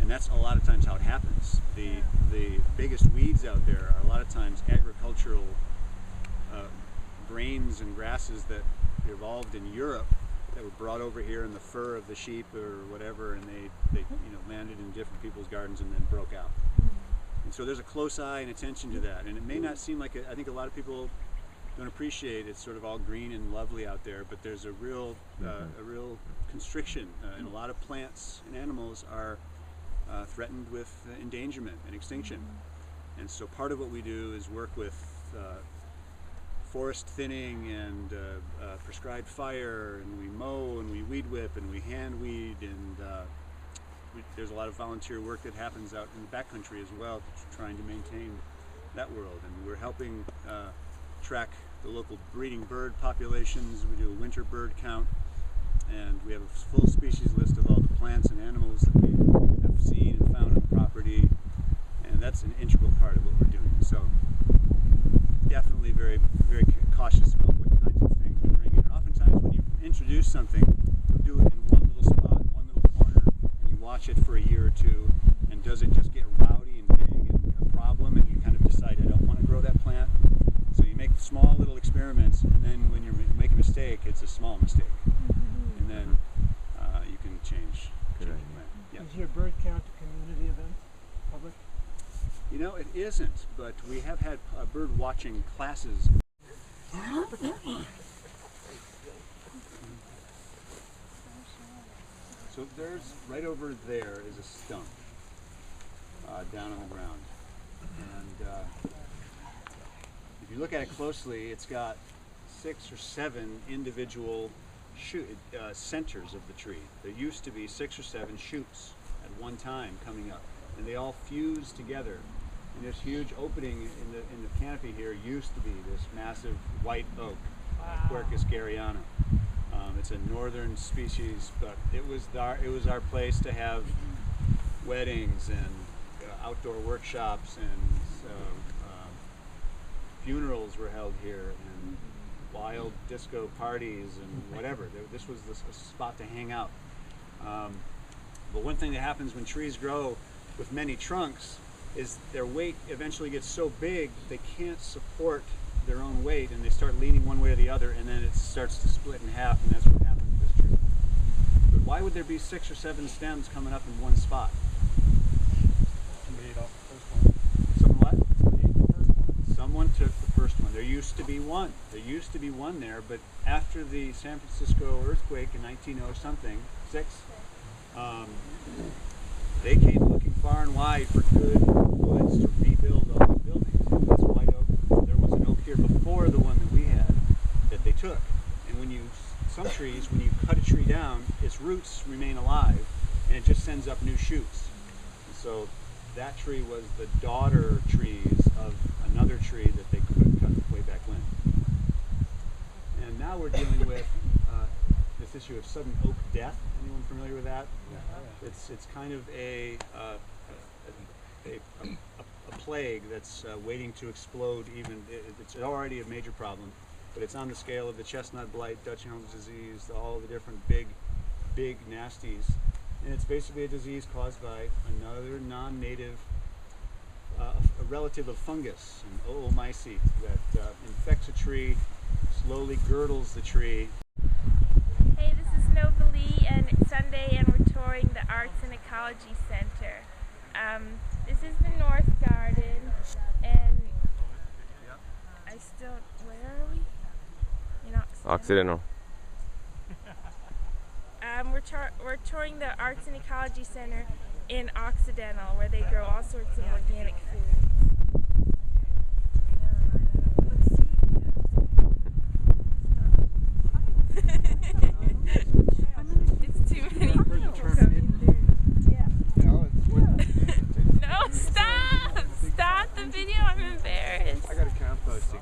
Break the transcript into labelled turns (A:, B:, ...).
A: And that's a lot of times how it happens. The biggest weeds out there are a lot of times agricultural grains and grasses that evolved in Europe that were brought over here in the fur of the sheep or whatever, and they landed in different people's gardens and then broke out. And so there's a close eye and attention to that. And it may not seem like it. I think a lot of people don't appreciate it's sort of all green and lovely out there, but there's a real constriction, and a lot of plants and animals are threatened with endangerment and extinction. And so part of what we do is work with forest thinning and prescribed fire, and we mow and we weed whip and we hand weed, and there's a lot of volunteer work that happens out in the backcountry as well, trying to maintain that world. And we're helping track the local breeding bird populations. We do a winter bird count, and we have a full species list of all the plants and animals that we have seen and found on the property, and that's an integral part of what we're doing. So definitely very, very cautious about what kinds of things we bring in. And oftentimes when you introduce something, you'll do it in one little spot, one little corner, and you watch it for a year or two, and does it just get rowdy and big and a problem, and you kind of decide, I don't want to grow that plant. So you make small little experiments, and then when you make a mistake, it's a small mistake. And then you can change the plant. Yeah.
B: Is your bird count a community event, public?
A: You know, it isn't, but we have had bird watching classes. So there's, right over there is a stump down on the ground. And if you look at it closely, it's got 6 or 7 individual centers of the tree. There used to be 6 or 7 shoots at one time coming up, and they all fuse together. And this huge opening in the canopy here used to be this massive white oak, Quercus garryana. It's a northern species, but it was our place to have weddings and outdoor workshops, and funerals were held here, and wild disco parties and whatever. This was a spot to hang out. But one thing that happens when trees grow with many trunks is their weight eventually gets so big they can't support their own weight, and they start leaning one way or the other, and then it starts to split in half, and that's what happened to this tree. But why would there be 6 or 7 stems coming up in one spot?
B: Somebody ate off the first one.
A: Someone what?
B: Somebody ate the first one.
A: Someone took the first one. There used to be one. There used to be one there, but after the San Francisco earthquake in 1906, they came looking far and wide for good woods to rebuild all those buildings. And this white oak, there was an oak here before the one that we had that they took. And some trees, when you cut a tree down, its roots remain alive, and it just sends up new shoots. And so that tree was the daughter trees of another tree that they could cut way back when. And now we're dealing with this issue of sudden oak death. Anyone familiar with that? Yeah. It's kind of a plague that's waiting to explode. Even it's already a major problem, but it's on the scale of the chestnut blight, Dutch elm's disease, all the different big nasties. And it's basically a disease caused by another non-native, a relative of fungus, an oomycete, that infects a tree, slowly girdles the tree.
C: Hey, this is Novalee, and it's Sunday, and we're touring the Arts and Ecology Center. This is the North Garden, and where are we? In
D: Occidental.
C: We're touring the Arts and Ecology Center in Occidental, where they grow all sorts of organic foods.